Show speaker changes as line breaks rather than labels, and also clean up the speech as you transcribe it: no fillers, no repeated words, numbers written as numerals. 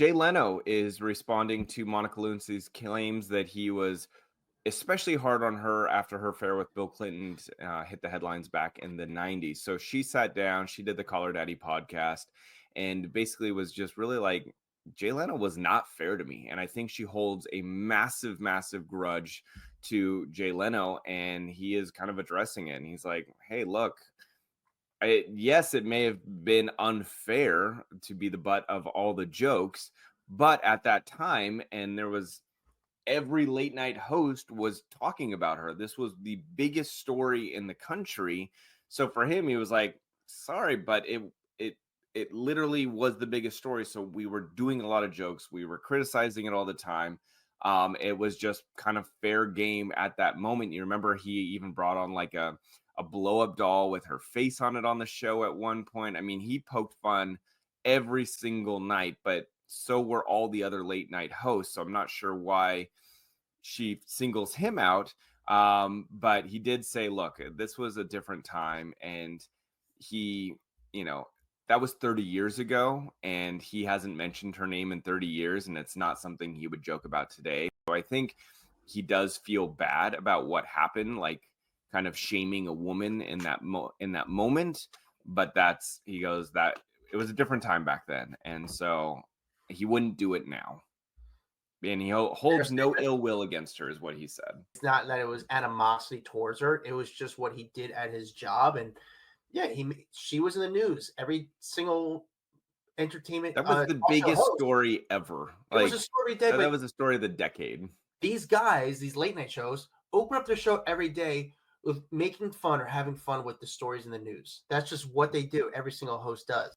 Jay Leno is responding to Monica Lewinsky's claims that he was especially hard on her after her affair with Bill Clinton hit the headlines back in the 90s. So she sat down, she did the Call Her Daddy podcast, and basically was just really like, Jay Leno was not fair to me. And I think she holds a massive, massive grudge to Jay Leno, and he is kind of addressing it. And he's like, hey, look, yes, it may have been unfair to be the butt of all the jokes, but at that time, and there was every late night host was talking about her. This was the biggest story in the country. So for him, he was like, sorry, but it literally was the biggest story. So we were doing a lot of jokes. We were criticizing it all the time. It was just kind of fair game at that moment. You remember he even brought on like a blow up doll with her face on it on the show at one point. I mean, he poked fun every single night, but so were all the other late night hosts. So I'm not sure why she singles him out. But he did say, look, this was a different time. And he, that was 30 years ago, and he hasn't mentioned her name in 30 years. And it's not something he would joke about today. So I think he does feel bad about what happened, like kind of shaming a woman in that moment. But he goes that it was a different time back then. And so he wouldn't do it now. And he holds no ill will against her, is what he said.
It's not that it was animosity towards her. It was just what he did at his job. And yeah, she was in the news. Every single entertainment.
That was the biggest story ever.
It was a story day.
That was the story of the decade.
These guys, these late night shows, open up their show every day with making fun or having fun with the stories in the news. That's just what they do. Every single host does.